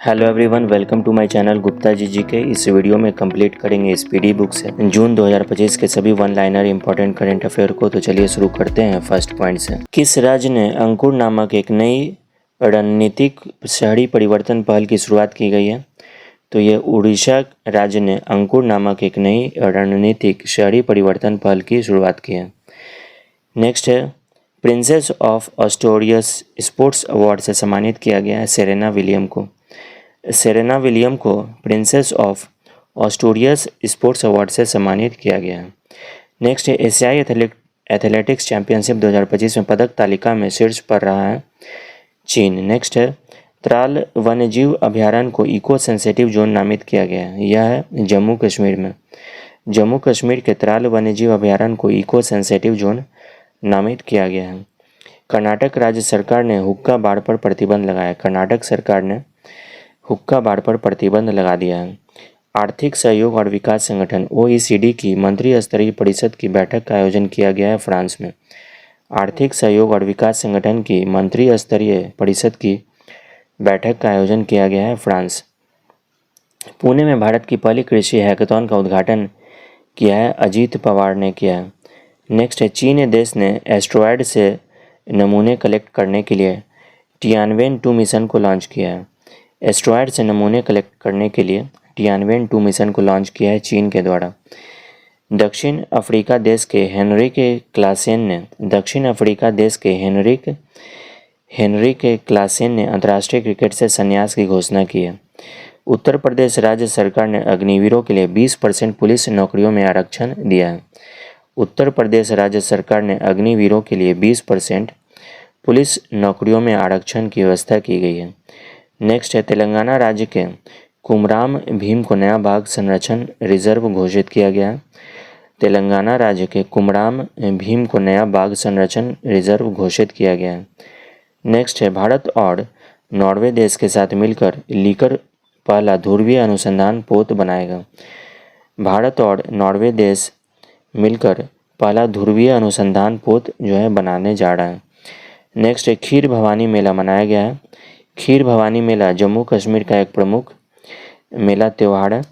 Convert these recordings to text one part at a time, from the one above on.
Hello everyone, welcome to my channel Gupta ji के। इस video में कंप्लीट करेंगे स्पीडी बुक से जून 2025 के सभी one liner important current affair को। तो चलिए शुरू करते हैं फर्स्ट पॉइंट से। किस राज्य ने अंकुर नामक एक नई रणनीतिक शहरी परिवर्तन पहल की शुरुआत की गई है? तो ये उड़ीसा राज्य ने अंकुर नामक एक नई रणनीतिक शहरी परिवर्तन पहल की शुरुआत की है। नेक्स्ट है, प्रिंसेस ऑफ ऑस्ट्रेलियस स्पोर्ट्स अवार्ड से सम्मानित किया गया है सेरेना विलियम को। सेरेना विलियम को प्रिंसेस ऑफ ऑस्ट्रेलियस स्पोर्ट्स अवार्ड से सम्मानित किया गया है। नेक्स्ट है, एशियाई एथलेटिक्स चैंपियनशिप 2025 में पदक तालिका में शीर्ष पर रहा है चीन। नेक्स्ट है, त्राल वन्यजीव अभयारण्य को इको सेंसिटिव जोन नामित किया गया है। यह है जम्मू कश्मीर में। जम्मू कश्मीर के त्राल वन्यजीव अभयारण्य को इको सेंसिटिव जोन नामित किया गया है। कर्नाटक राज्य सरकार ने हुक्का बार पर प्रतिबंध लगाया। कर्नाटक सरकार ने हुक्का बार पर प्रतिबंध लगा दिया है। आर्थिक सहयोग और विकास संगठन OECD की मंत्री स्तरीय परिषद की बैठक का आयोजन किया गया है फ्रांस में। आर्थिक सहयोग और विकास संगठन की मंत्री स्तरीय परिषद की बैठक का आयोजन किया गया है फ्रांस। पुणे में भारत की पहली कृषि हैकाथॉन का उद्घाटन किया है अजीत पवार ने किया है। नेक्स्ट है, चीन देश ने एस्ट्रॉयड से नमूने कलेक्ट करने के लिए टियानवेन-2 मिशन को लॉन्च किया है। एस्ट्रॉयड से नमूने कलेक्ट करने के लिए टियानवेन-2 मिशन को लॉन्च किया है चीन के द्वारा। दक्षिण अफ्रीका देश के हेनरिक क्लासेन ने अंतर्राष्ट्रीय क्रिकेट से संन्यास की घोषणा की है। उत्तर प्रदेश राज्य सरकार ने अग्निवीरों के लिए 20% पुलिस नौकरियों में आरक्षण दिया है। उत्तर प्रदेश राज्य सरकार ने अग्निवीरों के लिए 20% पुलिस नौकरियों में आरक्षण की व्यवस्था की गई है। नेक्स्ट है, तेलंगाना राज्य के कुमराम भीम को नया बाघ संरक्षण रिजर्व घोषित किया गया। तेलंगाना राज्य के कुमराम भीम को नया बाघ संरक्षण रिजर्व घोषित किया गया है। नेक्स्ट है, भारत और नॉर्वे देश के साथ मिलकर लीकर पहला ध्रुवीय अनुसंधान पोत बनाएगा। भारत और नॉर्वे देश मिलकर पहला ध्रुवीय अनुसंधान पोत बनाने जा रहा है। नेक्स्ट है, खीर भवानी मेला मनाया गया है। खीर भवानी मेला जम्मू कश्मीर का एक प्रमुख मेला त्यौहार है।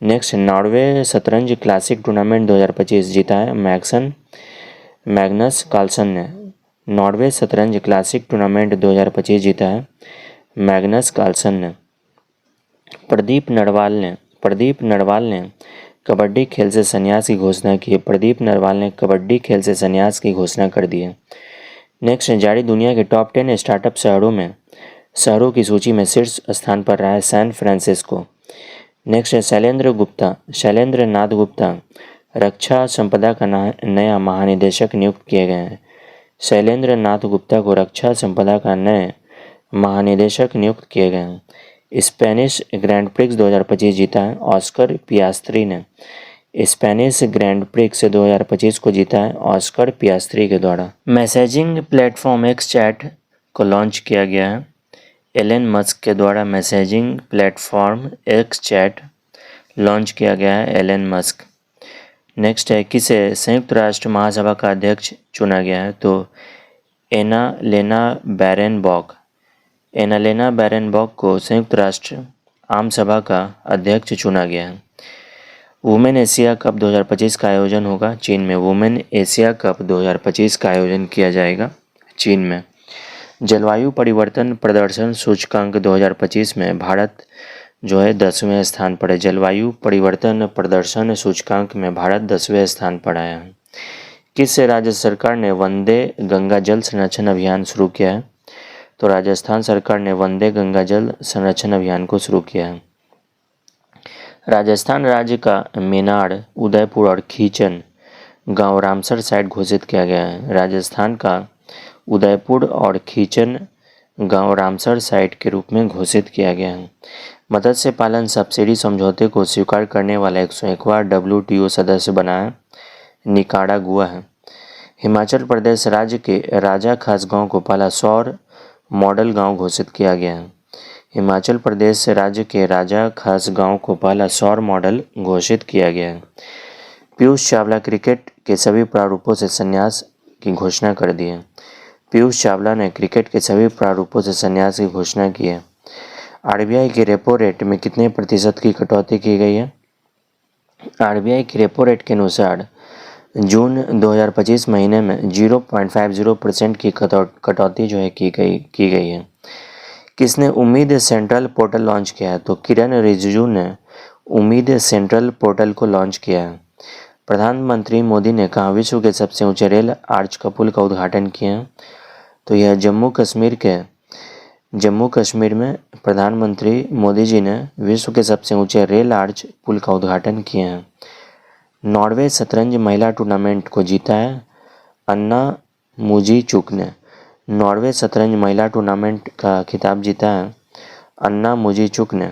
नेक्स्ट, नॉर्वे शतरंज क्लासिक टूर्नामेंट 2025 जीता है मैग्नस कार्लसन ने। नॉर्वे शतरंज क्लासिक टूर्नामेंट 2025 जीता है मैग्नस कार्लसन ने। प्रदीप नरवाल ने कबड्डी खेल से संन्यास की घोषणा की है। प्रदीप नरवाल ने कबड्डी खेल से संन्यास की घोषणा कर दी है। नेक्स्ट, जारी दुनिया के टॉप 10 स्टार्टअप शहरों की सूची में शीर्ष स्थान पर रहा है सैन फ्रांसिस्को। नेक्स्ट है, शैलेंद्र नाथ गुप्ता रक्षा संपदा का नया महानिदेशक नियुक्त किए गए हैं। शैलेंद्र नाथ गुप्ता को रक्षा संपदा का नए महानिदेशक नियुक्त किए गए हैं। स्पेनिश ग्रैंड प्रिक्स 2025 जीता है ऑस्कर पियास्त्री ने। स्पेनिश ग्रैंड प्रिक्स 2025 को जीता है ऑस्कर पियास्त्री के द्वारा। मैसेजिंग प्लेटफॉर्म एक्स चैट को लॉन्च किया गया है एलन मस्क के द्वारा। Messaging platform x chat launch किया गया है एलन मस्क। नेक्स्ट है, किसे संयुक्त राष्ट्र महासभा का अध्यक्ष चुना गया है? तो एनालेना बैरेनबॉक को संयुक्त राष्ट्र आम सभा का अध्यक्ष चुना गया है। वुमेन एशिया कप 2025 का आयोजन होगा चीन में। वुमेन एशिया कप 2025 का आयोजन किया जाएगा चीन में। जलवायु परिवर्तन प्रदर्शन सूचकांक 2025 में भारत 10वें स्थान पर है। जलवायु परिवर्तन प्रदर्शन सूचकांक में भारत 10वें स्थान पर आया है। किस राज्य सरकार ने वंदे गंगा जल संरक्षण अभियान शुरू किया है? तो राजस्थान सरकार ने वंदे गंगा जल संरक्षण अभियान को शुरू किया है। राजस्थान राज्य का मेनाड़, उदयपुर और खीचन गांव रामसर साइट घोषित किया गया है। राजस्थान का उदयपुर और खीचन गांव रामसर साइट के रूप में घोषित किया गया है। मत्स्य पालन सब्सिडी समझौते को स्वीकार करने वाला 101वां WTO सदस्य बना है निकारागुआ है। हिमाचल प्रदेश राज्य के राजा खास गांव को पहला सौर मॉडल गांव घोषित किया गया है। हिमाचल प्रदेश राज्य के राजा खास गांव को पहला सौर मॉडल घोषित किया गया है। पीयूष चावला क्रिकेट के सभी प्रारूपों से संन्यास की घोषणा कर दी है। पीयूष चावला ने क्रिकेट के सभी प्रारूपों से संन्यास की घोषणा की है। आरबीआई की रेपो रेट में कितने प्रतिशत की कटौती की गई है? आरबीआई की रेपो रेट के अनुसार जून 2025 महीने में 0.50% की कटौती जो है की गई है। किसने उम्मीद सेंट्रल पोर्टल लॉन्च किया है? तो किरण रिजिजू ने उम्मीद सेंट्रल पोर्टल को लॉन्च किया है। प्रधानमंत्री मोदी ने कहा विश्व के सबसे ऊंचे रेल आर्च का पुल का उद्घाटन किया है? तो यह जम्मू कश्मीर में प्रधानमंत्री मोदी जी ने विश्व के सबसे ऊंचे रेल आर्च पुल का उद्घाटन किए हैं। नॉर्वे शतरंज महिला टूर्नामेंट को जीता है अन्ना मुजीचुक ने। नॉर्वे शतरंज महिला टूर्नामेंट का खिताब जीता है अन्ना मुजीचुक ने।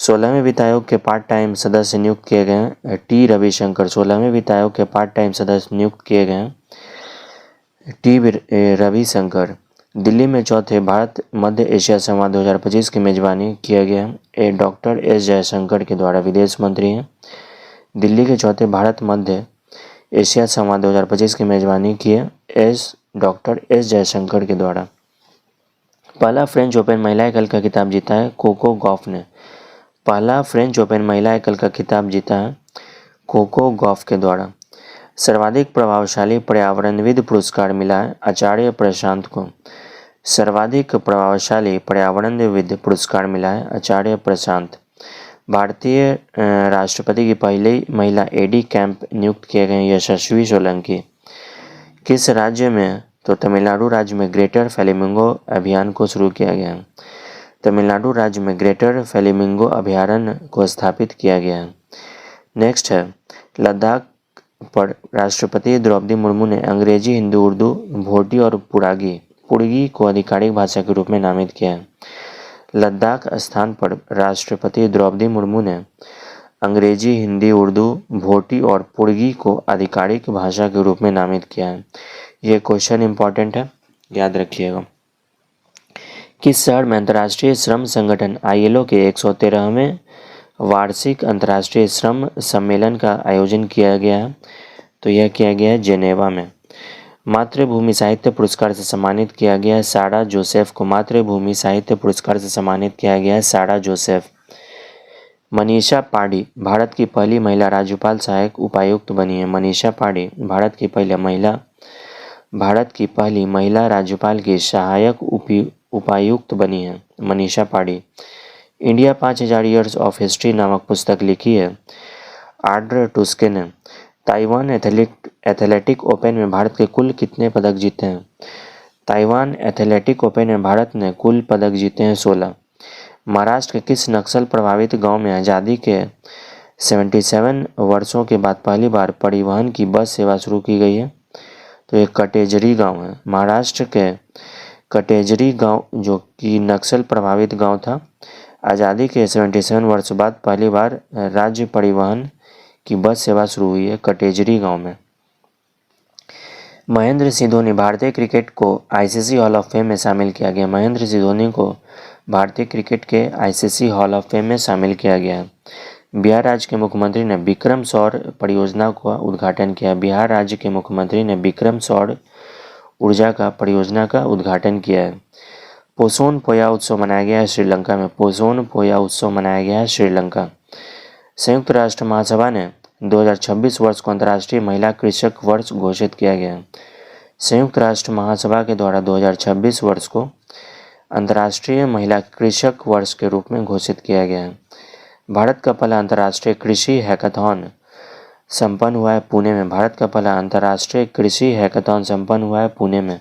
16वें वित्त आयोग के पार्ट टाइम सदस्य नियुक्त किए गए हैं टी रविशंकर। 16वें वित्त आयोग के पार्ट टाइम सदस्य नियुक्त किए गए हैं टी रविशंकर। दिल्ली में चौथे भारत मध्य एशिया संवाद 2025 की मेजबानी किया गया। डॉक्टर एस जयशंकर के द्वारा विदेश मंत्री हैं। दिल्ली के चौथे भारत मध्य एशिया संवाद 2025 की मेजबानी की है डॉक्टर एस जयशंकर के द्वारा। पहला फ्रेंच ओपन महिला एकल का खिताब जीता है कोको गॉफ ने। पहला फ्रेंच ओपन महिला एकल का खिताब जीता है कोको गॉफ के द्वारा। सर्वाधिक प्रभावशाली पर्यावरणविद पुरस्कार मिला है आचार्य प्रशांत को। सर्वाधिक प्रभावशाली पर्यावरणविद पुरस्कार मिला है आचार्य प्रशांत। भारतीय राष्ट्रपति की पहली महिला एडी कैंप नियुक्त किए गए यशस्वी सोलंकी। किस राज्य में? तो तमिलनाडु राज्य में ग्रेटर फ्लेमिंगो अभियान को शुरू किया गया है। तमिलनाडु राज्य में ग्रेटर फ्लेमिंगो अभयारण्य को स्थापित किया गया है। नेक्स्ट है लद्दाख पर राष्ट्रपति द्रौपदी मुर्मू ने अंग्रेजी, हिंदी, उर्दू, भोटी और पुर्गी को आधिकारिक भाषा के रूप में नामित किया है। लद्दाख स्थान पर राष्ट्रपति द्रौपदी मुर्मू ने अंग्रेजी, हिंदी, उर्दू, भोटी और पुर्गी को आधिकारिक भाषा के रूप में नामित किया है। ये क्वेश्चन इंपॉर्टेंट है, याद रखिएगा। किस शहर में अंतर्राष्ट्रीय श्रम संगठन ILO के 113वें वार्षिक अंतर्राष्ट्रीय श्रम सम्मेलन का आयोजन किया गया है? तो यह किया गया है जेनेवा में। मातृभूमि साहित्य पुरस्कार से सम्मानित किया गया है सारा जोसेफ को। मातृभूमि साहित्य पुरस्कार से सम्मानित किया गया है सारा जोसेफ। मनीषा पांडे भारत की पहली महिला राज्यपाल सहायक उपायुक्त बनी है। मनीषा पांडे भारत की पहली महिला राज्यपाल की सहायक उपायुक्त बनी है Manisha Pandey. India 5000 years of history नामक पुस्तक लिखी है आर्डर टुस्के ने। ताइवान एथलेटिक ओपन में भारत के कुल कितने पदक जीते हैं? ताइवान एथलेटिक ओपन में भारत ने कुल पदक जीते हैं 16। महाराष्ट्र के किस नक्सल प्रभावित गांव में आज़ादी के 77 वर्षों के बाद पहली बार परिवहन की बस सेवा शुरू की गई है? तो ये कटेजरी गांव है। महाराष्ट्र के कटेजरी गांव जो कि नक्सल प्रभावित गांव था, आज़ादी के 77 वर्ष बाद पहली बार राज्य परिवहन की बस सेवा शुरू हुई है कटेजरी गांव में। महेंद्र सिंह धोनी भारतीय क्रिकेट को ICC हॉल ऑफ फेम में शामिल किया गया। महेंद्र सिंह धोनी को भारतीय क्रिकेट के ICC हॉल ऑफ फेम में शामिल किया गया है। बिहार राज्य के मुख्यमंत्री ने विक्रम सौर परियोजना का उद्घाटन किया। बिहार राज्य के मुख्यमंत्री ने विक्रम सौर ऊर्जा का परियोजना का उद्घाटन किया है। पोसोन पोया उत्सव मनाया गया है श्रीलंका में। पोसोन पोया उत्सव मनाया गया है श्रीलंका। संयुक्त राष्ट्र महासभा ने 2026 वर्ष को अंतर्राष्ट्रीय महिला कृषक वर्ष घोषित किया गया है। संयुक्त राष्ट्र महासभा के द्वारा 2026 वर्ष को अंतर्राष्ट्रीय महिला कृषक वर्ष के रूप में घोषित किया गया है। भारत का पहला अंतर्राष्ट्रीय कृषि हैकाथॉन संपन्न हुआ है पुणे में। भारत का पहला अंतर्राष्ट्रीय कृषि हैकाथॉन संपन्न हुआ है पुणे में।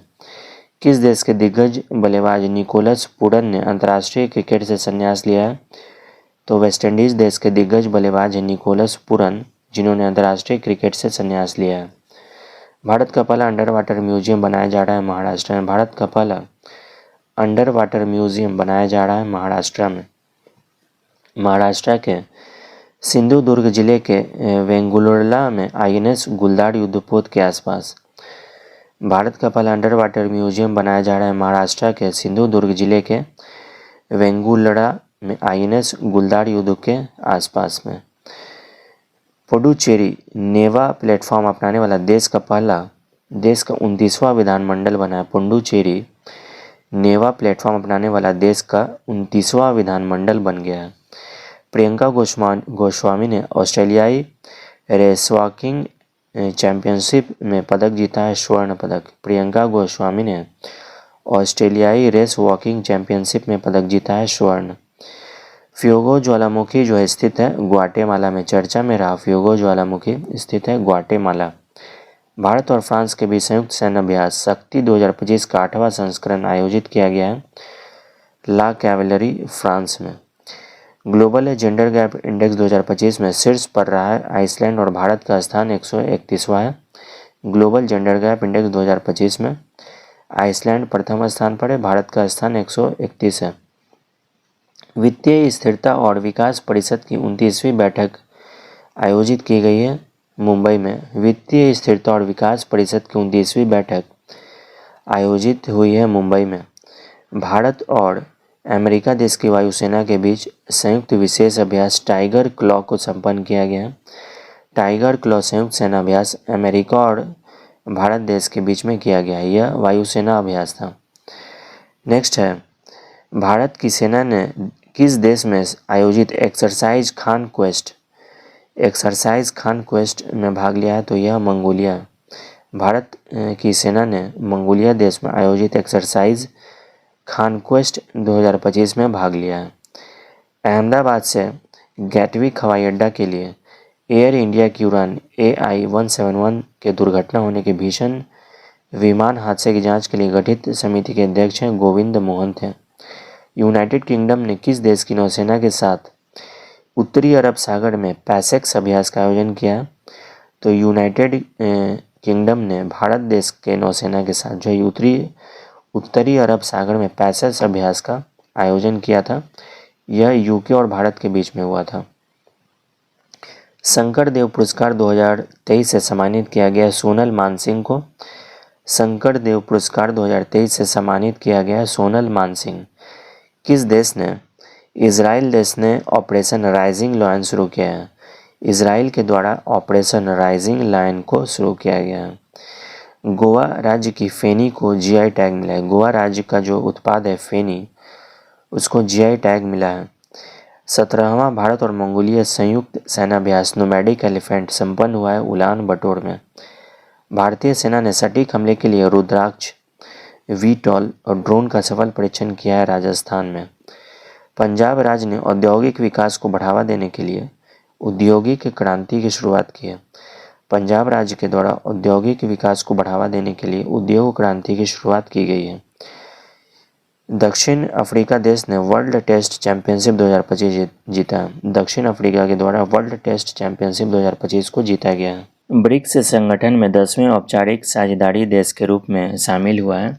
किस देश के दिग्गज बल्लेबाज निकोलस पूरन ने अंतर्राष्ट्रीय क्रिकेट से संन्यास लिया है? तो वेस्टइंडीज देश के दिग्गज बल्लेबाज हैं निकोलस पूरन, जिन्होंने अंतर्राष्ट्रीय क्रिकेट से संन्यास लिया है। भारत का पहला अंडर वाटर म्यूजियम बनाया जा रहा है महाराष्ट्र में। भारत का पहला अंडर वाटर म्यूजियम बनाया जा रहा है महाराष्ट्र में। महाराष्ट्र के सिंधुदुर्ग जिले के वेंगुर्ला में INS गुलदार युद्धपोत के आसपास। भारत का पहला अंडर वाटर म्यूजियम बनाया जा रहा है महाराष्ट्र के सिंधुदुर्ग जिले के वेंगुर्ला में INS गुलदार युद्ध के आसपास में। पुडुचेरी नेवा प्लेटफॉर्म अपनाने वाला देश का 29वां विधानमंडल बना है। पुडुचेरी नेवा प्लेटफॉर्म अपनाने वाला देश का 29वां विधानमंडल बन गया है। प्रियंका गोस्वामी ने ऑस्ट्रेलियाई रेसवॉकिंग चैंपियनशिप में पदक जीता है, स्वर्ण पदक। प्रियंका गोस्वामी ने ऑस्ट्रेलियाई रेस वॉकिंग चैंपियनशिप में पदक जीता है, स्वर्ण। फ्यूगो ज्वालामुखी जो स्थित है ग्वाटेमाला में, चर्चा में रहा फ्यूगो ज्वालामुखी स्थित है ग्वाटेमाला। भारत और फ्रांस के बीच संयुक्त सैन्य अभ्यास शक्ति 2025 का 8वां संस्करण आयोजित किया गया है, ला कैवलरी, फ्रांस में। ग्लोबल जेंडर गैप इंडेक्स 2025 में शीर्ष पर रहा है आइसलैंड और भारत का स्थान 131वां है। ग्लोबल जेंडर गैप इंडेक्स 2025 में आइसलैंड प्रथम स्थान पर है, भारत का स्थान 131 है। वित्तीय स्थिरता और विकास परिषद की 29वीं बैठक आयोजित की गई है मुंबई में। वित्तीय स्थिरता और विकास परिषद की 29वीं बैठक आयोजित हुई है मुंबई में। भारत और अमेरिका देश की वायुसेना के बीच संयुक्त विशेष अभ्यास टाइगर क्लॉ को संपन्न किया गया। टाइगर क्लॉ संयुक्त सेना अभ्यास अमेरिका और भारत देश के बीच में किया गया। यह वायुसेना अभ्यास था। नेक्स्ट है, भारत की सेना ने किस देश में आयोजित एक्सरसाइज खान क्वेस्ट में भाग लिया है? तो यह मंगोलिया। भारत की सेना ने मंगोलिया देश में आयोजित एक्सरसाइज खानक्वेस्ट 2025 में भाग लिया है। अहमदाबाद से गैटविक हवाई अड्डा के लिए एयर इंडिया की उड़ान AI-171 के दुर्घटना होने के भीषण विमान हादसे की जांच के लिए गठित समिति के अध्यक्ष हैं गोविंद मोहन थे। यूनाइटेड किंगडम ने किस देश की नौसेना के साथ उत्तरी अरब सागर में पैसेक्स अभ्यास का आयोजन किया? तो यूनाइटेड किंगडम ने भारत देश के नौसेना के साथ जो उत्तरी अरब सागर में पैसेक्स अभ्यास का आयोजन किया था। यह यूके और भारत के बीच में हुआ था। शंकर देव पुरस्कार 2023 से सम्मानित किया गया सोनल मानसिंह को। शंकर देव पुरस्कार 2023 से सम्मानित किया गया सोनल मानसिंह। किस देश ने? इजराइल देश ने ऑपरेशन राइजिंग लायन शुरू किया है। इजराइल के द्वारा ऑपरेशन राइजिंग लायन को शुरू किया गया है। गोवा राज्य की फेनी को GI टैग मिला है। गोवा राज्य का जो उत्पाद है फेनी, उसको GI टैग मिला है। 17वां भारत और मंगोलिया संयुक्त सेनाभ्यास नोमैडिक एलिफेंट संपन्न हुआ है उलान बटोर में। भारतीय सेना ने सटीक हमले के लिए रुद्राक्ष, VTOL और ड्रोन का सफल परीक्षण किया है राजस्थान में। पंजाब राज्य ने औद्योगिक विकास को बढ़ावा देने के लिए औद्योगिक क्रांति की शुरुआत की है। पंजाब राज्य के द्वारा औद्योगिक विकास को बढ़ावा देने के लिए उद्योग क्रांति की शुरुआत की गई है। दक्षिण अफ्रीका देश ने वर्ल्ड टेस्ट चैंपियनशिप 2025 जीता। दक्षिण अफ्रीका के द्वारा वर्ल्ड टेस्ट चैंपियनशिप 2025 को जीता गया है। ब्रिक्स संगठन में 10वें औपचारिक साझेदारी देश के रूप में शामिल हुआ है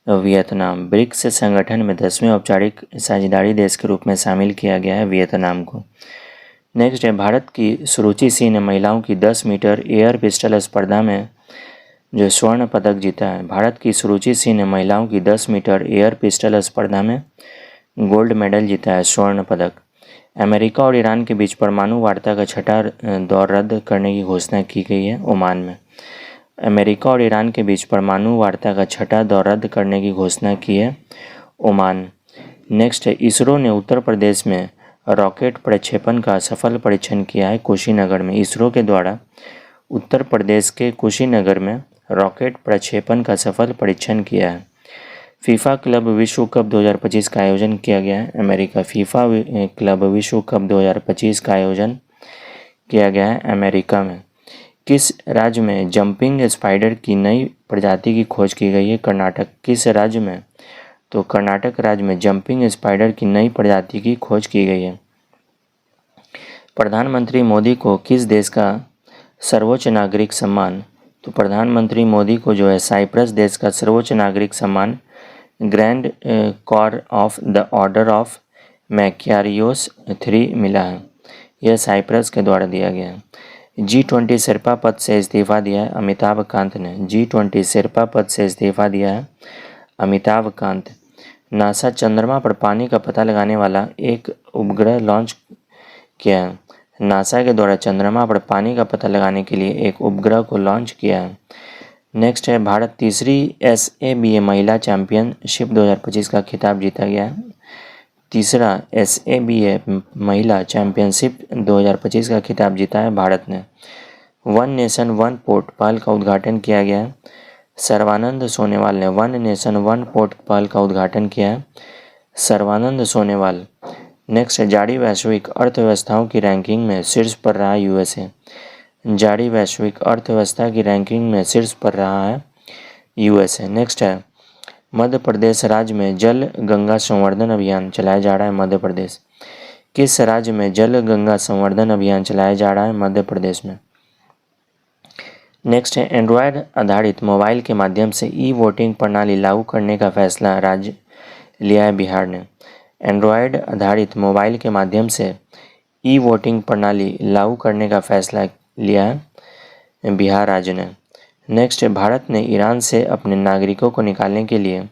वियतनाम। ब्रिक्स संगठन में 10वें औपचारिक साझेदारी देश के रूप में शामिल किया गया है वियतनाम को। नेक्स्ट है, भारत की सुरुचि सिंह ने महिलाओं की 10 मीटर एयर पिस्टल स्पर्धा में जो स्वर्ण पदक जीता है। भारत की सुरुचि सिंह ने महिलाओं की 10 मीटर एयर पिस्टल स्पर्धा में गोल्ड मेडल जीता है, स्वर्ण पदक। अमेरिका और ईरान के बीच परमाणु वार्ता का छठा दौर रद्द करने की घोषणा की गई है ओमान में। अमेरिका और ईरान के बीच परमाणु वार्ता का छठा दौर रद्द करने की घोषणा की है ओमान। नेक्स्ट है, इसरो ने उत्तर प्रदेश में रॉकेट प्रक्षेपण का सफल परीक्षण किया है कुशीनगर में। इसरो के द्वारा उत्तर प्रदेश के कुशीनगर में रॉकेट प्रक्षेपण का सफल परीक्षण किया है। फीफा क्लब विश्व कप 2025 का आयोजन किया गया है अमेरिका। फीफा क्लब विश्व कप 2025 का आयोजन किया गया है अमेरिका में। किस राज्य में जंपिंग स्पाइडर की नई प्रजाति की खोज की गई है? कर्नाटक। किस राज्य में? तो कर्नाटक राज्य में जंपिंग स्पाइडर की नई प्रजाति की खोज की गई है। प्रधानमंत्री मोदी को किस देश का सर्वोच्च नागरिक सम्मान? तो प्रधानमंत्री मोदी को जो है साइप्रस देश का सर्वोच्च नागरिक सम्मान grand collar of the order of Makarios 3 मिला है। यह साइप्रस के द्वारा दिया गया है। G20 शेरपा पद से इस्तीफा दिया है अमिताभ कांत ने। G20 शेरपा पद से इस्तीफा दिया है अमिताभ कांत। नासा चंद्रमा पर पानी का पता लगाने वाला एक उपग्रह लॉन्च किया है। नासा के द्वारा चंद्रमा पर पानी का पता लगाने के लिए एक उपग्रह को लॉन्च किया है। नेक्स्ट है भारत तीसरी SABA महिला चैंपियनशिप 2025 का खिताब जीता गया है। तीसरा SABA महिला चैंपियनशिप 2025 का खिताब जीता है भारत ने। वन नेशन वन पोर्ट पहल का उद्घाटन किया गया है। सर्बानंद सोनोवाल ने वन नेशन वन पोर्ट पहल का उद्घाटन किया है। सर्बानंद सोनोवाल। नेक्स्ट है जारी वैश्विक अर्थव्यवस्थाओं की रैंकिंग में शीर्ष पर रहा USA। जारी वैश्विक अर्थव्यवस्था की रैंकिंग में शीर्ष पर रहा है USA। नेक्स्ट है मध्य प्रदेश राज्य में जल गंगा संवर्धन अभियान चलाया जा रहा है मध्य प्रदेश। किस राज्य में जल गंगा संवर्धन अभियान चलाया जा रहा है मध्य प्रदेश में। नेक्स्ट है एंड्रॉयड आधारित मोबाइल के माध्यम से वोटिंग प्रणाली लागू करने का फैसला राज्य लिया है बिहार ने। एंड्रॉयड आधारित मोबाइल के माध्यम से वोटिंग प्रणाली लागू करने का फैसला लिया है बिहार राज्य ने। नेक्स्ट है भारत ने ईरान से अपने नागरिकों को निकालने के लिए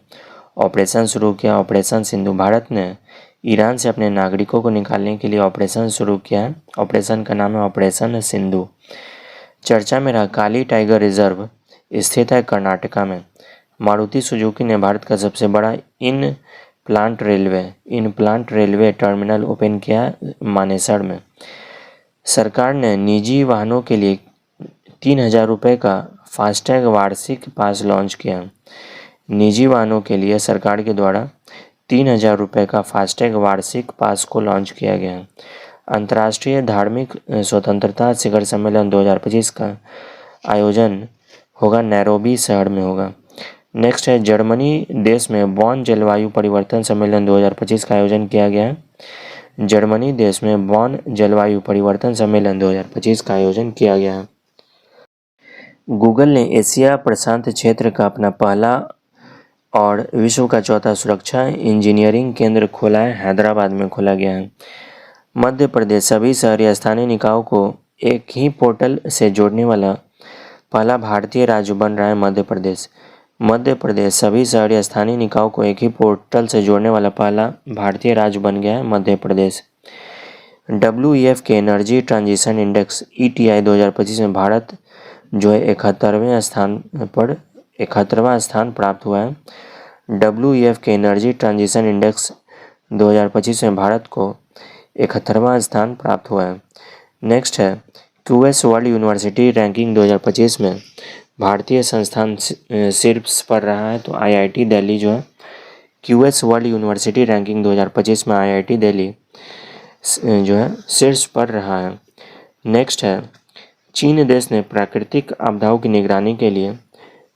ऑपरेशन शुरू किया, ऑपरेशन सिंधु। भारत ने ईरान से अपने नागरिकों को निकालने के लिए ऑपरेशन शुरू किया है। ऑपरेशन का नाम है ऑपरेशन सिंधु। चर्चा में रहा काली टाइगर रिजर्व स्थित है कर्नाटका में। मारुति सुजुकी ने भारत का सबसे बड़ा in plant railway terminal open किया मानेसर में। सरकार ने निजी वाहनों के लिए 3,000 रुपये का फास्टैग वार्षिक पास लॉन्च किया। निजी वाहनों के लिए सरकार के द्वारा 3,000 रुपये का फास्टैग वार्षिक पास को लॉन्च किया गया है। अंतर्राष्ट्रीय धार्मिक स्वतंत्रता शिखर सम्मेलन 2025 का आयोजन होगा नैरोबी शहर में होगा। नेक्स्ट है जर्मनी देश में बॉन जलवायु परिवर्तन सम्मेलन 2025 का आयोजन किया गया है। जर्मनी देश में बॉन जलवायु परिवर्तन सम्मेलन 2025 का आयोजन किया गया है। गूगल ने एशिया प्रशांत क्षेत्र का अपना पहला और विश्व का चौथा सुरक्षा इंजीनियरिंग केंद्र खोला है, हैदराबाद में खोला गया है। मध्य प्रदेश सभी शहरी स्थानीय निकायों को एक ही पोर्टल से जोड़ने वाला पहला भारतीय राज्य बन रहा है मध्य प्रदेश। मध्य प्रदेश सभी शहरी स्थानीय निकायों को एक ही पोर्टल से जोड़ने वाला पहला भारतीय राज्य बन गया है मध्य प्रदेश। WEF के एनर्जी ट्रांजिशन इंडेक्स ETI 2025 में भारत जो है 71वें स्थान प्राप्त हुआ है। WEF के एनर्जी ट्रांजिशन इंडेक्स 2025 में भारत को 71वां स्थान प्राप्त हुआ है। नेक्स्ट है QS वर्ल्ड यूनिवर्सिटी रैंकिंग 2025 में भारतीय संस्थान शीर्ष पर रहा है, तो IIT दिल्ली जो है QS वर्ल्ड यूनिवर्सिटी रैंकिंग 2025 में IIT दिल्ली जो है शीर्ष पर रहा है। नेक्स्ट है चीन देश ने प्राकृतिक आपदाओं की निगरानी के लिए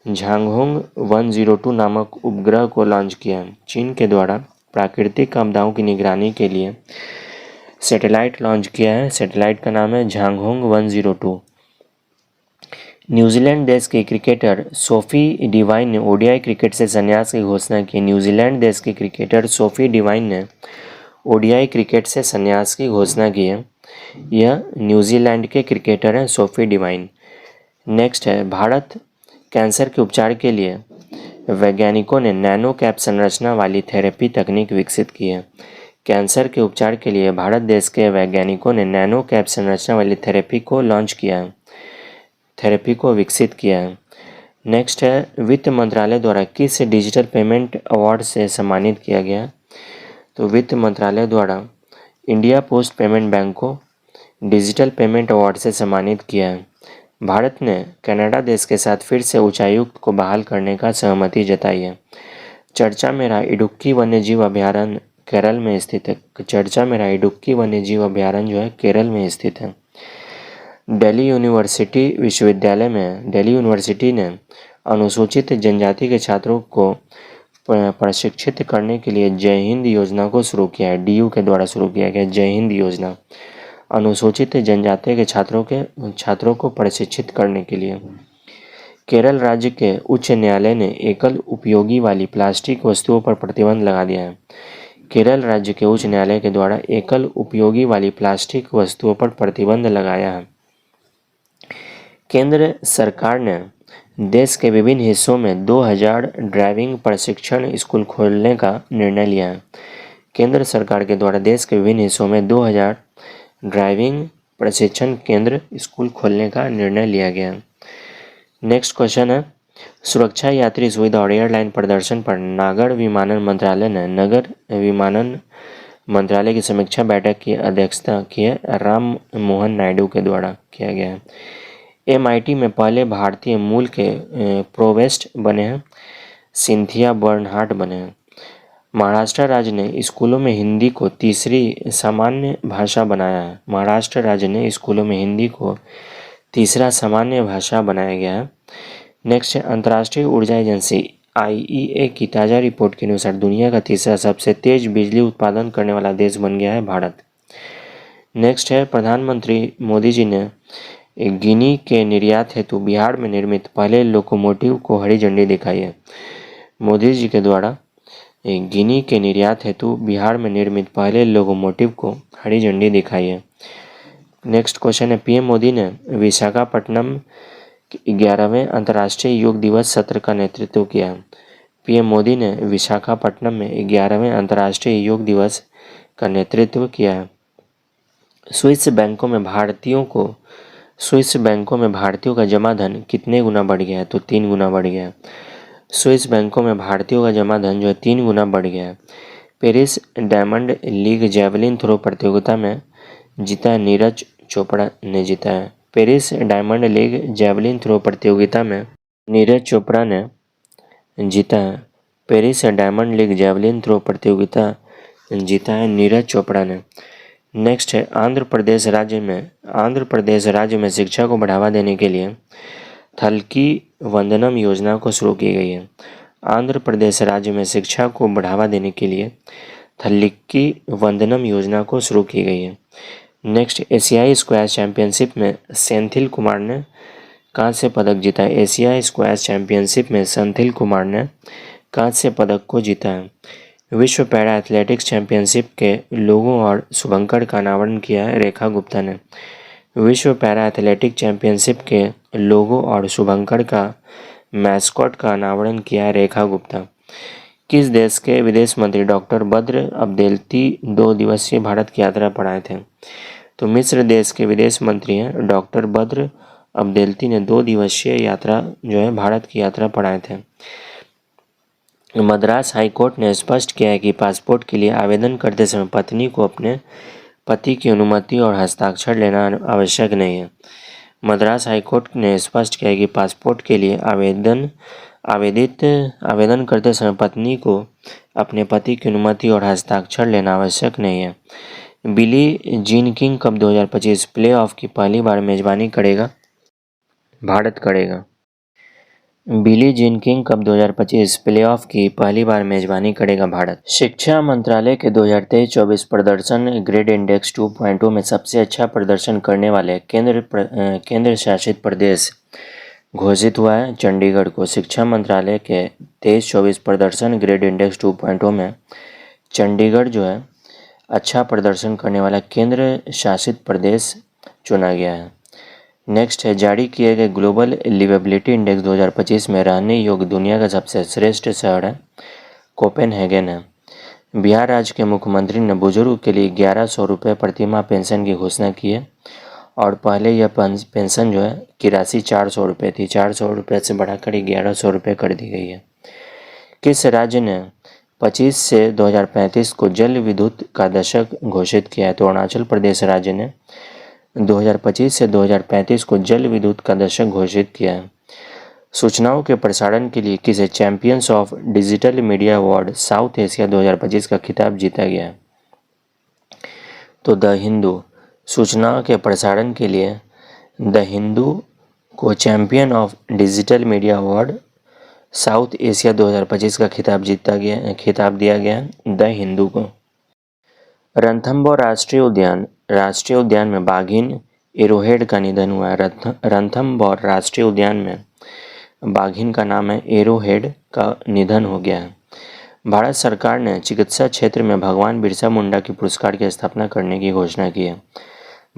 झांगहोंग 102 नामक उपग्रह को लॉन्च किया है। चीन के द्वारा प्राकृतिक आपदाओं की निगरानी के लिए सैटेलाइट लॉन्च किया है। सैटेलाइट का नाम है झांगहोंग 102। न्यूजीलैंड देश के क्रिकेटर सोफी डिवाइन ने ODI क्रिकेट से संन्यास की घोषणा की। न्यूजीलैंड देश के क्रिकेटर सोफी डिवाइन ने ODI क्रिकेट से संन्यास की घोषणा की है। यह न्यूजीलैंड के क्रिकेटर हैं सोफी डिवाइन। नेक्स्ट है भारत कैंसर के उपचार के लिए वैज्ञानिकों ने नैनो कैप संरचना वाली थेरेपी तकनीक विकसित की है। कैंसर के उपचार के लिए भारत देश के वैज्ञानिकों ने नैनो कैप संरचना वाली थेरेपी को लॉन्च किया है, थेरेपी को विकसित किया है। नेक्स्ट है वित्त मंत्रालय द्वारा किस डिजिटल पेमेंट अवार्ड से सम्मानित किया गया, तो वित्त मंत्रालय द्वारा इंडिया पोस्ट पेमेंट बैंक को डिजिटल पेमेंट अवार्ड से सम्मानित किया है। भारत ने कनाडा देश के साथ फिर से उच्चायुक्त को बहाल करने का सहमति जताई है। चर्चा में रहा इडुक्की वन्यजीव अभयारण्य केरल में स्थित है। चर्चा में रहा इडुक्की वन्यजीव अभयारण्य जो है केरल में स्थित है। दिल्ली यूनिवर्सिटी ने अनुसूचित जनजाति के छात्रों को प्रशिक्षित करने के लिए जय हिंद योजना को शुरू किया है। DU के द्वारा शुरू किया गया जय हिंद योजना अनुसूचित जनजाति के छात्रों को प्रशिक्षित करने के लिए। केरल राज्य के उच्च न्यायालय ने एकल उपयोगी वाली प्लास्टिक वस्तुओं पर प्रतिबंध लगा दिया है। केरल राज्य के उच्च न्यायालय के द्वारा एकल उपयोगी वाली प्लास्टिक वस्तुओं पर प्रतिबंध लगाया है। केंद्र सरकार ने देश के विभिन्न हिस्सों में 2000 ड्राइविंग प्रशिक्षण स्कूल खोलने का निर्णय लिया है। केंद्र सरकार के द्वारा देश के विभिन्न हिस्सों में 2000 ड्राइविंग प्रशिक्षण केंद्र स्कूल खोलने का निर्णय लिया गया है। नेक्स्ट क्वेश्चन है सुरक्षा, यात्री सुविधा और एयरलाइन प्रदर्शन पर नागर विमानन मंत्रालय ने नगर विमानन मंत्रालय की समीक्षा बैठक की अध्यक्षता की है राम मोहन नायडू के द्वारा किया गया है। MIT में पहले भारतीय मूल के प्रोवेस्ट बने हैं सिंथिया बर्नहार्ट बने हैं। महाराष्ट्र राज्य ने स्कूलों में हिंदी को तीसरी सामान्य भाषा बनाया है। महाराष्ट्र राज्य ने स्कूलों में हिंदी को तीसरा सामान्य भाषा बनाया गया है। नेक्स्ट है अंतर्राष्ट्रीय ऊर्जा एजेंसी IEA की ताज़ा रिपोर्ट के अनुसार दुनिया का तीसरा सबसे तेज बिजली उत्पादन करने वाला देश बन गया है भारत। नेक्स्ट है प्रधानमंत्री मोदी जी ने गिनी के निर्यात हेतु बिहार में निर्मित पहले लोकोमोटिव को हरी झंडी दिखाई है। मोदी जी के द्वारा गिनी के निर्यात हेतु बिहार में निर्मित पहले लोकोमोटिव को हरी झंडी दिखाई है। नेक्स्ट क्वेश्चन है PM मोदी ने विशाखापट्टनम 11वें अंतर्राष्ट्रीय योग दिवस सत्र का नेतृत्व किया। PM मोदी ने विशाखापट्टनम में 11वें अंतर्राष्ट्रीय योग दिवस का नेतृत्व किया है। स्विस बैंकों में भारतीयों का जमा धन कितने गुना बढ़ गया है? तो 3 गुना बढ़ गया है। स्विस बैंकों में भारतीयों का जमा धन जो है 3 गुना बढ़ गया है। Paris Diamond League javelin throw प्रतियोगिता में जीता है नीरज चोपड़ा ने जीता है। Paris Diamond League javelin throw प्रतियोगिता में नीरज चोपड़ा ने जीता है। Paris Diamond League javelin throw प्रतियोगिता जीता है नीरज चोपड़ा ने। नेक्स्ट है आंध्र प्रदेश राज्य में शिक्षा को बढ़ावा देने के लिए थलकी वंदनम योजना को शुरू की गई है। आंध्र प्रदेश राज्य में शिक्षा को बढ़ावा देने के लिए थलकी वंदनम योजना को शुरू की गई है। नेक्स्ट एशियाई स्क्वैश चैंपियनशिप में सेंथिल कुमार ने कांस्य पदक जीता है। एशियाई स्क्वैश चैंपियनशिप में सेंथिल कुमार ने कांस्य पदक को जीता है। विश्व पैरा एथलेटिक्स चैंपियनशिप के लोगो और शुभंकर का अनावरण किया है रेखा गुप्ता ने। विश्व पैरा एथलेटिक चैंपियनशिप के लोगो और शुभंकर का मैस्कॉट का अनावरण किया है रेखा गुप्ता। किस देश के विदेश मंत्री डॉक्टर बद्र अब्देल्ती 2 दिवसीय भारत की यात्रा पर आए थे? तो मिस्र देश के विदेश मंत्री हैं डॉक्टर बद्र अब्देल्ती ने 2 दिवसीय यात्रा जो है भारत की यात्रा पर आए थे। मद्रास हाई कोर्ट ने स्पष्ट किया है कि पासपोर्ट के लिए आवेदन करते समय पत्नी को अपने पति की अनुमति और हस्ताक्षर लेना आवश्यक नहीं है। मद्रास हाई कोर्ट ने स्पष्ट किया है कि पासपोर्ट के लिए आवेदन करते समय पत्नी को अपने पति की अनुमति और हस्ताक्षर लेना आवश्यक नहीं है। बिली जीन किंग कब 2025 प्लेऑफ की पहली बार मेजबानी करेगा? भारत करेगा। बिली जीन किंग कब 2025 प्लेऑफ की पहली बार मेजबानी करेगा? भारत। शिक्षा मंत्रालय के 2023-24 प्रदर्शन ग्रेड इंडेक्स 2.0 में सबसे अच्छा प्रदर्शन करने वाले केंद्र शासित प्रदेश घोषित हुआ है चंडीगढ़ को। शिक्षा मंत्रालय के 23-24 प्रदर्शन ग्रेड इंडेक्स 2.0 में चंडीगढ़ जो है अच्छा प्रदर्शन करने वाला केंद्र शासित प्रदेश चुना गया है। नेक्स्ट है जारी किए गए ग्लोबल लिवेबिलिटी इंडेक्स 2025 में रहने योग्य दुनिया का सबसे श्रेष्ठ शहर है कोपेनहेगन है। बिहार राज्य के मुख्यमंत्री ने बुजुर्ग के लिए 1100 रुपये प्रतिमाह पेंशन की घोषणा की है और पहले यह पेंशन जो है की राशि 400 रुपये थी। 400 रुपये से बढ़ाकर 1100 रुपये कर दी गई है। किस राज्य ने 25 से 2035 को जल विद्युत का दशक घोषित किया है? तो अरुणाचल प्रदेश राज्य ने 2025 से 2035 को जल विद्युत का दशक घोषित किया है। सूचनाओं के प्रसारण के लिए किसे champions of digital media award south Asia 2025 का खिताब जीता गया है? तो द हिंदू। सूचनाओं के प्रसारण के लिए द हिंदू को champion of digital media award south Asia 2025 का खिताब दिया गया द हिंदू को। रणथंभौर राष्ट्रीय उद्यान में बाघिन एरोहेड का निधन हुआ है। रणथंभौर राष्ट्रीय उद्यान में बाघिन का नाम है एरोहेड का निधन हो गया है। भारत सरकार ने चिकित्सा क्षेत्र में भगवान बिरसा मुंडा के पुरस्कार की स्थापना करने की घोषणा की है।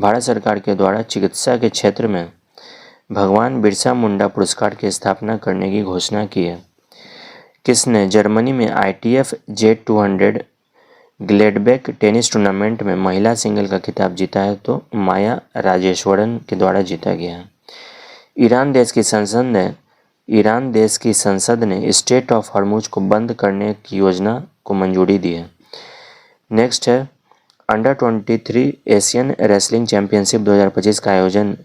भारत सरकार के द्वारा चिकित्सा के क्षेत्र में भगवान बिरसा मुंडा पुरस्कार की स्थापना करने की घोषणा की है। किसने जर्मनी में ITF Z200 ग्लेडबैक टेनिस टूर्नामेंट में महिला सिंगल का खिताब जीता है? तो माया राजेश्वरन के द्वारा जीता गया है। ईरान देश की संसद ने ईरान देश की संसद ने स्टेट ऑफ हॉर्मुज को बंद करने की योजना को मंजूरी दी है। नेक्स्ट है अंडर 23 एशियन रेसलिंग चैंपियनशिप 2025 का आयोजन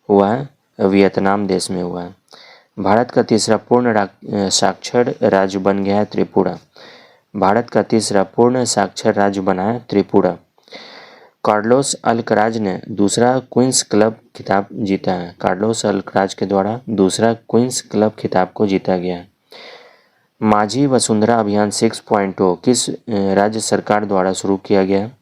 हुआ है, वियतनाम देश में हुआ है। भारत का तीसरा पूर्ण साक्षर राज्य बन गया है त्रिपुरा। भारत का तीसरा पूर्ण साक्षर राज्य बना है त्रिपुरा। कार्लोस अल्कराज ने दूसरा क्वींस क्लब खिताब जीता है। कार्लोस अल्कराज के द्वारा दूसरा क्वींस क्लब खिताब को जीता गया है। माझी वसुंधरा अभियान 6.0 किस राज्य सरकार द्वारा शुरू किया गया है?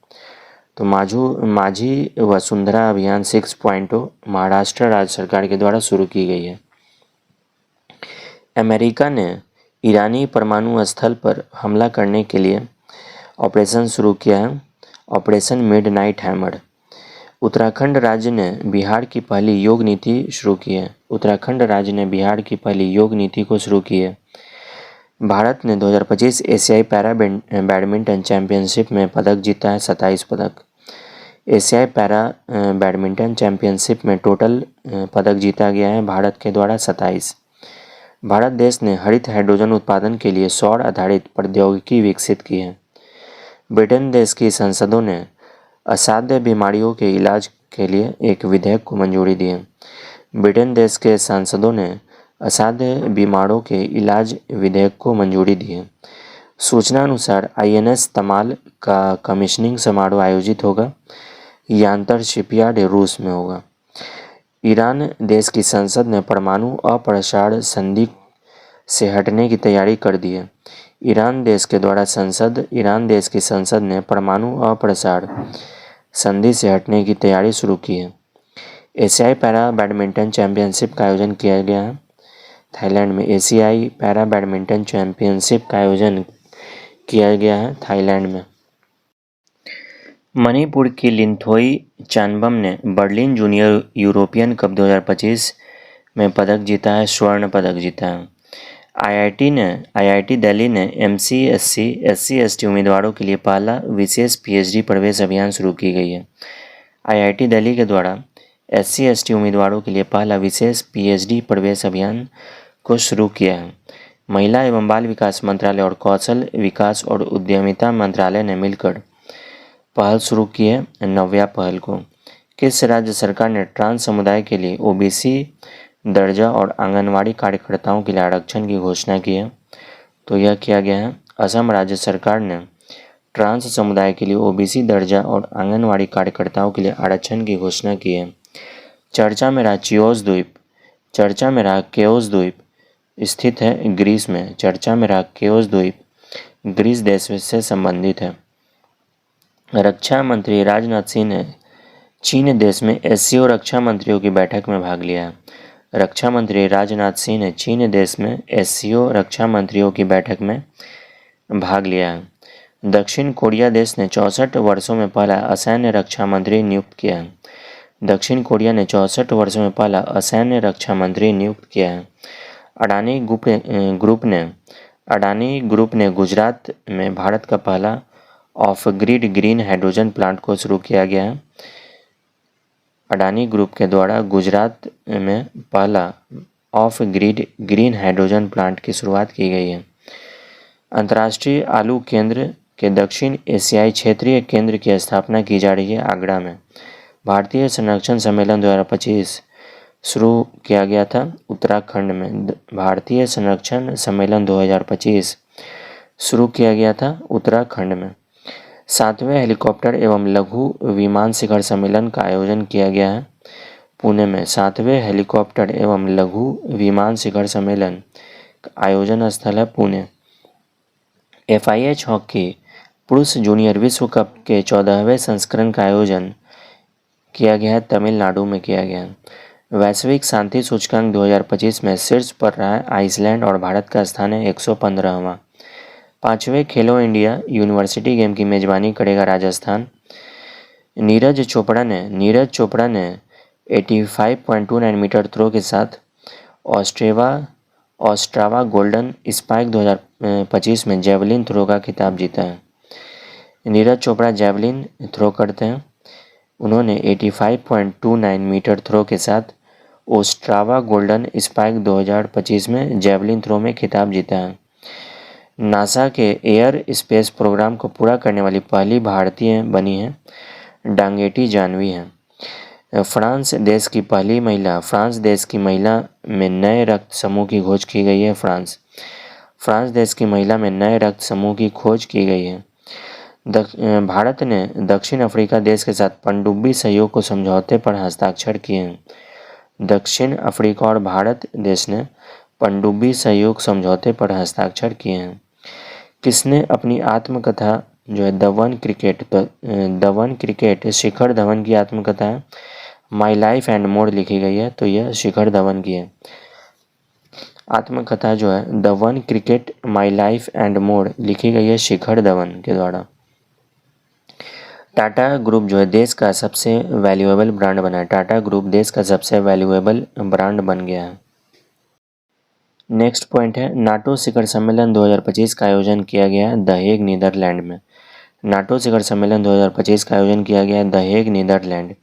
तो माझी वसुंधरा अभियान 6.0 महाराष्ट्र राज्य सरकार के द्वारा शुरू की गई है। अमेरिका ने ईरानी परमाणु स्थल पर हमला करने के लिए ऑपरेशन शुरू किया है, ऑपरेशन मिडनाइट हैमर। उत्तराखंड राज्य ने बिहार की पहली योग नीति शुरू की है। उत्तराखंड राज्य ने बिहार की पहली योग नीति को शुरू की है। भारत ने 2025 एशियाई पैरा बैडमिंटन चैंपियनशिप में पदक जीता है, 27 पदक। एशियाई पैरा बैडमिंटन चैंपियनशिप में टोटल पदक जीता गया है भारत के द्वारा 27। भारत देश ने हरित हाइड्रोजन उत्पादन के लिए सौर आधारित प्रौद्योगिकी विकसित की है। ब्रिटेन देश की संसदों ने असाध्य बीमारियों के इलाज के लिए एक विधेयक को मंजूरी दी है। ब्रिटेन देश के सांसदों ने असाध्य बीमारों के इलाज विधेयक को मंजूरी दी है। सूचना अनुसार INS तमाल का कमीशनिंग समारोह आयोजित होगा। यांतर शिपयार्ड रूस में होगा। ईरान देश की संसद ने परमाणु अप्रसारण संधि से हटने की तैयारी कर दी है। ईरान देश की संसद ने परमाणु अप्रसारण संधि से हटने की तैयारी शुरू की है। एशियाई पैरा बैडमिंटन चैंपियनशिप का आयोजन किया गया है थाईलैंड में। एशियाई पैरा बैडमिंटन चैंपियनशिप का आयोजन किया गया है थाईलैंड में। मणिपुर की लिंथोई चानबम ने बर्लिन जूनियर यूरोपियन कप 2025 में पदक जीता है, स्वर्ण पदक जीता है। IIT दिल्ली ने MCSC SC/ST उम्मीदवारों के लिए पहला विशेष PhD प्रवेश अभियान शुरू की गई है। IIT दिल्ली के द्वारा SC/ST उम्मीदवारों के लिए पहला विशेष PhD प्रवेश अभियान को शुरू किया है। महिला एवं बाल विकास मंत्रालय और कौशल विकास और उद्यमिता मंत्रालय ने मिलकर पहल शुरू की है। नव्या पहल को किस राज्य सरकार ने ट्रांस समुदाय के लिए OBC दर्जा और आंगनवाड़ी कार्यकर्ताओं के लिए आरक्षण की घोषणा की है? तो यह किया गया है असम राज्य सरकार ने ट्रांस समुदाय के लिए OBC दर्जा और आंगनवाड़ी कार्यकर्ताओं के लिए आरक्षण की घोषणा की है। चर्चा में रहा केओस द्वीप स्थित है ग्रीस में। चर्चा में रहा केओस द्वीप ग्रीस देश से संबंधित है। रक्षा मंत्री राजनाथ सिंह ने चीन देश में SCO रक्षा मंत्रियों की बैठक में भाग लिया है। रक्षा मंत्री राजनाथ सिंह ने चीन देश में SCO रक्षा मंत्रियों की बैठक में भाग लिया है। दक्षिण कोरिया देश ने 64 वर्षों में पहला असैन्य रक्षा मंत्री नियुक्त किया है। दक्षिण कोरिया ने 64 वर्षों में पहला असैन्य रक्षा मंत्री नियुक्त किया है। अडानी ग्रुप ने गुजरात में भारत का पहला of grid green hydrogen plant को शुरू किया गया है। अडानी ग्रुप के द्वारा गुजरात में पहला of grid green hydrogen plant की शुरुआत की गई है। अंतर्राष्ट्रीय आलू केंद्र के दक्षिण एशियाई क्षेत्रीय केंद्र की स्थापना की जा रही है आगरा में। भारतीय संरक्षण सम्मेलन 2025 शुरू किया गया था उत्तराखंड में। भारतीय संरक्षण सम्मेलन 2025 शुरू किया गया था उत्तराखंड में। 7वें हेलीकॉप्टर एवं लघु विमान शिखर सम्मेलन का आयोजन किया गया है पुणे में। 7वें हेलीकॉप्टर एवं लघु विमान शिखर सम्मेलन का आयोजन स्थल है पुणे। FIH हॉकी पुरुष जूनियर विश्व कप के 14वें संस्करण का आयोजन किया गया है तमिलनाडु में किया गया है। वैश्विक शांति सूचकांक 2025 में शीर्ष पर रहा है आइसलैंड और भारत का स्थान है 115वां। 5वें खेलो इंडिया यूनिवर्सिटी गेम की मेजबानी करेगा राजस्थान। नीरज चोपड़ा ने 85.29 मीटर थ्रो के साथ ऑस्ट्रावा गोल्डन स्पाइक 2025 में जेवलिन थ्रो का खिताब जीता है। नीरज चोपड़ा जेवलिन थ्रो करते हैं। उन्होंने 85.29 मीटर थ्रो के साथ ओस्ट्रावा गोल्डन स्पाइक 2025 में जेवलिन थ्रो में खिताब जीता है। नासा के एयर स्पेस प्रोग्राम को पूरा करने वाली पहली भारतीय बनी है डांगेटी जानवी हैं। फ्रांस देश की महिला में नए रक्त समूह की खोज की गई है। फ्रांस देश की महिला में नए रक्त समूह की खोज की गई है। भारत ने दक्षिण अफ्रीका देश के साथ पनडुब्बी सहयोग को समझौते पर हस्ताक्षर किए हैं। दक्षिण अफ्रीका और भारत देश ने पनडुब्बी सहयोग समझौते पर हस्ताक्षर किए हैं। किसने अपनी आत्मकथा जो है the one cricket Shikhar Dhawan की आत्मकथा है माई लाइफ एंड मोर लिखी गई है, तो यह शिखर धवन की है। आत्मकथा जो है the one cricket my life and more लिखी गई है शिखर धवन के द्वारा। टाटा ग्रुप जो है देश का सबसे वैल्यूएबल ब्रांड बना है। टाटा ग्रुप देश का सबसे वैल्यूएबल ब्रांड बन गया है। नेक्स्ट पॉइंट है नाटो शिखर सम्मेलन 2025 का आयोजन किया गया है द हेग नीदरलैंड में। नाटो शिखर सम्मेलन 2025 का आयोजन किया गया है द हेग नीदरलैंड।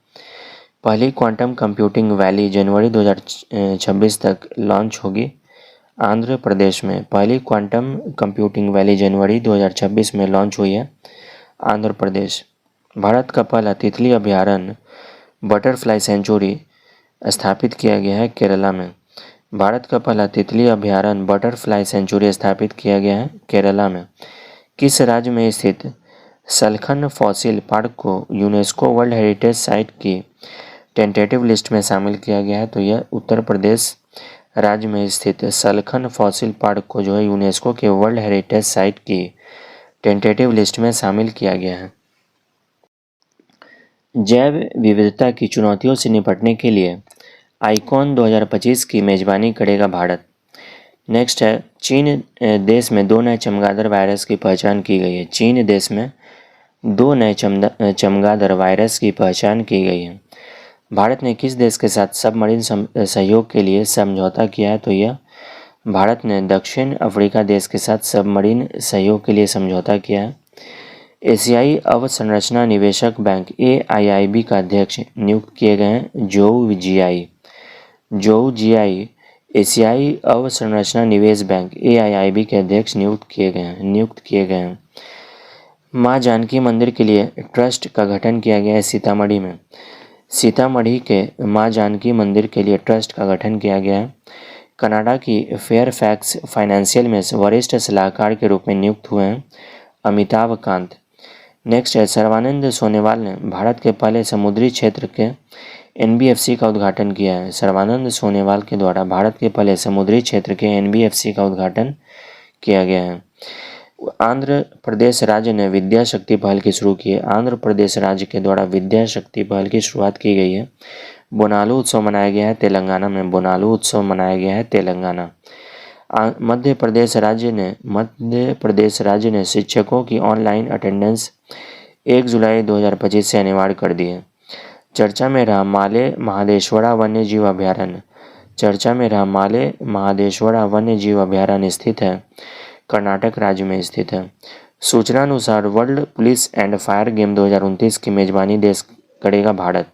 पहली क्वांटम कंप्यूटिंग वैली जनवरी 2026 तक लॉन्च होगी आंध्र प्रदेश में। पहली क्वांटम कंप्यूटिंग वैली जनवरी 2026 में लॉन्च हुई है आंध्र प्रदेश। भारत का पहला तितली अभयारण्य बटरफ्लाई सेंचुरी स्थापित किया गया है केरला में। भारत का पहला तितली अभयारण्य बटरफ्लाई सेंचुरी स्थापित किया गया है केरला में। किस राज्य में स्थित सलखन फॉसिल पार्क को यूनेस्को वर्ल्ड हेरिटेज साइट की टेंटेटिव लिस्ट में शामिल किया गया है, तो यह उत्तर प्रदेश राज्य में स्थित सलखन फॉसिल पार्क को जो है यूनेस्को के वर्ल्ड हेरिटेज साइट की टेंटेटिव लिस्ट में शामिल किया गया है। जैव विविधता की चुनौतियों से निपटने के लिए आइकॉन 2025 की मेजबानी करेगा भारत। नेक्स्ट है चीन देश में 2 नए चमगादड़ वायरस की पहचान की गई है। चीन देश में 2 नए चमगादड़ वायरस की पहचान की गई है। भारत ने किस देश के साथ सबमरीन सहयोग के लिए समझौता किया है, तो यह भारत ने दक्षिण अफ्रीका देश के साथ सबमरीन सहयोग के लिए समझौता किया है। एशियाई अवसंरचना निवेशक बैंक AIIB का अध्यक्ष नियुक्त किए गए हैं जोऊ जियाई। एशियाई अवसंरचना निवेश बैंक AIIB के अध्यक्ष नियुक्त किए गए हैं। मां जानकी मंदिर के लिए ट्रस्ट का गठन किया गया है सीतामढ़ी में। सीतामढ़ी के मां जानकी मंदिर के लिए ट्रस्ट का गठन किया गया है। कनाडा की फेयरफैक्स फाइनेंशियल में वरिष्ठ सलाहकार के रूप में नियुक्त हुए हैं अमिताभ कांत। नेक्स्ट है सर्बानंद सोनोवाल ने भारत के पहले समुद्री क्षेत्र के NBFC का उद्घाटन किया है। सर्बानंद सोनोवाल के द्वारा भारत के पहले समुद्री क्षेत्र के NBFC का उद्घाटन किया गया है। आंध्र प्रदेश राज्य ने विद्या शक्ति पहल की शुरू की है। आंध्र प्रदेश राज्य के द्वारा विद्या शक्ति पहल की शुरुआत की गई है। बोनालू उत्सव मनाया गया है तेलंगाना में। बोनालू उत्सव मनाया गया है तेलंगाना। मध्य प्रदेश राज्य ने शिक्षकों की ऑनलाइन अटेंडेंस 1 जुलाई 2025 से अनिवार्य कर दी है। चर्चा में रहा माले महादेश्वरा वन्य जीव अभयारण्य स्थित है कर्नाटक राज्य में स्थित है। सूचनानुसार world police and fire game 2029 की मेजबानी देश करेगा भारत।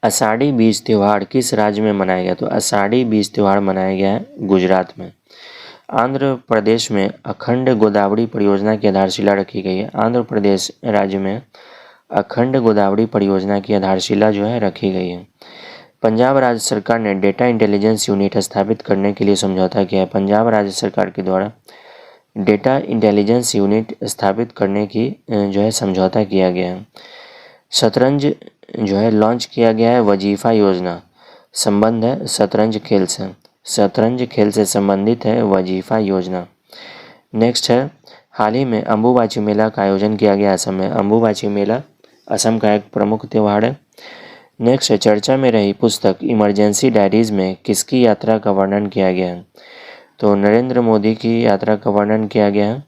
आषाढ़ी बीज त्यौहार किस राज्य में मनाया गया, तो आषाढ़ी बीज त्यौहार मनाया गया है गुजरात में। आंध्र प्रदेश में अखंड गोदावरी परियोजना की आधारशिला रखी गई है। आंध्र प्रदेश राज्य में अखंड गोदावरी परियोजना की आधारशिला जो है रखी गई है। पंजाब राज्य सरकार ने डेटा इंटेलिजेंस यूनिट स्थापित करने के लिए समझौता किया है। पंजाब राज्य सरकार के द्वारा डेटा इंटेलिजेंस यूनिट स्थापित करने की जो है समझौता किया गया है। शतरंज जो है लॉन्च किया गया है वजीफा योजना। संबंध है शतरंज खेल से संबंधित है वजीफा योजना। नेक्स्ट है हाल ही में अम्बुबाची मेला का आयोजन किया गया असम में। अम्बुबाची मेला असम का एक प्रमुख त्यौहार है। नेक्स्ट है चर्चा में रही पुस्तक इमरजेंसी डायरीज में किसकी यात्रा का वर्णन किया गया है, तो नरेंद्र मोदी की यात्रा का वर्णन किया गया है।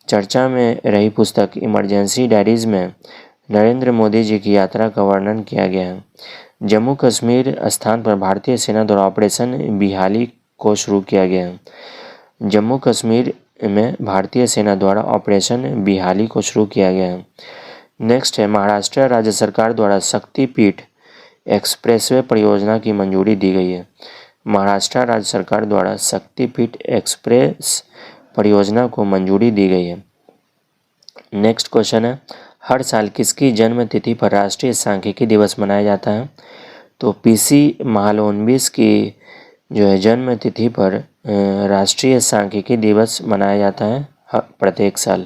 चर्चा में रही पुस्तक इमरजेंसी डायरीज में नरेंद्र मोदी जी की यात्रा का वर्णन किया गया है। जम्मू कश्मीर स्थान पर भारतीय सेना द्वारा ऑपरेशन बिहाली को शुरू किया गया है। जम्मू कश्मीर में भारतीय सेना द्वारा ऑपरेशन बिहाली को शुरू किया गया है। नेक्स्ट है महाराष्ट्र राज्य सरकार द्वारा शक्तिपीठ एक्सप्रेसवे परियोजना की मंजूरी दी गई है? महाराष्ट्र राज्य सरकार द्वारा शक्तिपीठ एक्सप्रेस परियोजना को मंजूरी दी गई है। नेक्स्ट क्वेश्चन है, हर साल किसकी जन्म तिथि पर राष्ट्रीय सांख्यिकी दिवस मनाया जाता है? तो पीसी महालनोबिस की जो है जन्म तिथि पर राष्ट्रीय सांख्यिकी दिवस मनाया जाता है प्रत्येक साल।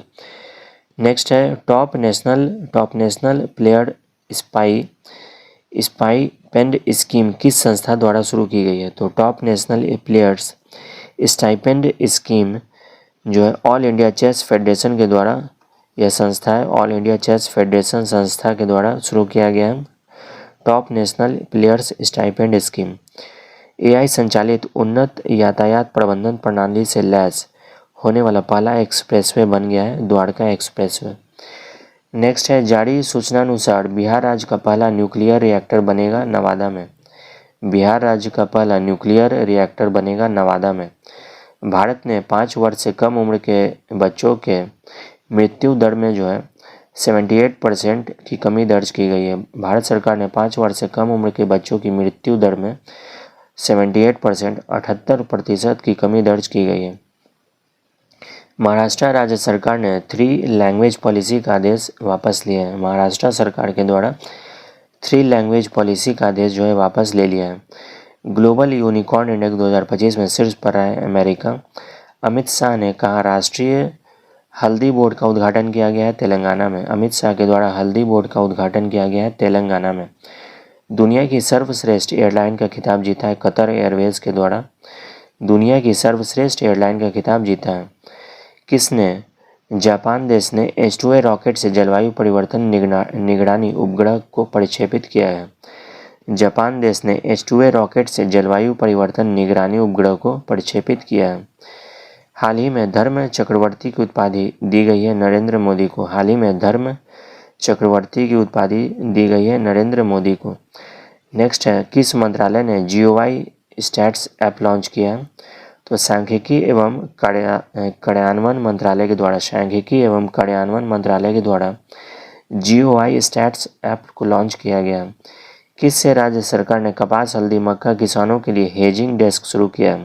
नेक्स्ट है, top national player stipend scheme किस संस्था द्वारा शुरू की गई है? तो top national players stipend scheme जो है ऑल इंडिया चेस फेडरेशन के द्वारा, यह संस्था है ऑल इंडिया चेस फेडरेशन संस्था के द्वारा शुरू किया गया है top national players stipend scheme. AI संचालित उन्नत यातायात प्रबंधन प्रणाली से लैस होने वाला पहला एक्सप्रेसवे बन गया है द्वारका एक्सप्रेसवे। नेक्स्ट है, जारी सूचनानुसार बिहार राज्य का पहला न्यूक्लियर रिएक्टर बनेगा नवादा में। बिहार राज्य का पहला न्यूक्लियर रिएक्टर बनेगा नवादा में। भारत ने 5 वर्ष से कम उम्र के बच्चों के मृत्यु दर में जो है 78% की कमी दर्ज की गई है। भारत सरकार ने 5 वर्ष से कम उम्र के बच्चों की मृत्यु दर में 78% 78% की कमी दर्ज की गई है। महाराष्ट्र राज्य सरकार ने 3 लैंग्वेज पॉलिसी का आदेश वापस लिया है। महाराष्ट्र सरकार के द्वारा 3 लैंग्वेज पॉलिसी का आदेश जो है वापस ले लिया है। ग्लोबल यूनिकॉर्न इंडेक्स 2025 में शीर्ष पर रहा है अमेरिका। अमित शाह ने कहा, राष्ट्रीय हल्दी बोर्ड का उद्घाटन किया गया है तेलंगाना में। अमित शाह के द्वारा हल्दी बोर्ड का उद्घाटन किया गया है तेलंगाना में। दुनिया की सर्वश्रेष्ठ एयरलाइन का खिताब जीता है कतर एयरवेज के द्वारा। दुनिया की सर्वश्रेष्ठ एयरलाइन का खिताब जीता है किसने? जापान देश ने H2A रॉकेट से जलवायु परिवर्तन निगरानी उपग्रह को प्रक्षेपित किया है। जापान देश ने H2A रॉकेट से जलवायु परिवर्तन निगरानी उपग्रह को प्रक्षेपित किया है। हाल ही में धर्म चक्रवर्ती की उपाधि दी गई है नरेंद्र मोदी को। हाल ही में धर्म चक्रवर्ती की उपाधि दी गई है नरेंद्र मोदी को। नेक्स्ट है, किस मंत्रालय ने GOI स्टैट्स ऐप लॉन्च किया है? तो सांख्यिकी एवं कार्यान्वयन मंत्रालय के द्वारा GOI स्टैट्स ऐप को लॉन्च किया गया। किससे राज्य सरकार ने कपास, हल्दी, मक्का किसानों के लिए हेजिंग डेस्क शुरू किया?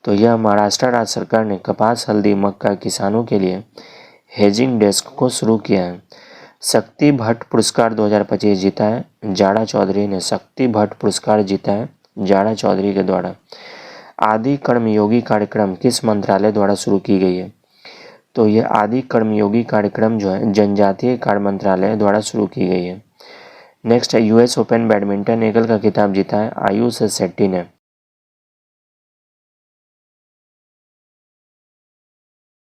तो यह महाराष्ट्र राज्य सरकार ने कपास, हल्दी, मक्का किसानों के लिए हेजिंग डेस्क को शुरू किया है। शक्ति भट्ट पुरस्कार 2025 जीता है जाड़ा चौधरी ने। शक्ति भट्ट पुरस्कार जीता है जाड़ा चौधरी के द्वारा। आदि कर्मयोगी कार्यक्रम किस मंत्रालय द्वारा शुरू की गई है? तो यह आदि कर्मयोगी कार्यक्रम जो है जनजातीय कार्य मंत्रालय द्वारा शुरू की गई है। नेक्स्ट है, US ओपन बैडमिंटन एकल का खिताब जीता है आयुष शेट्टी ने।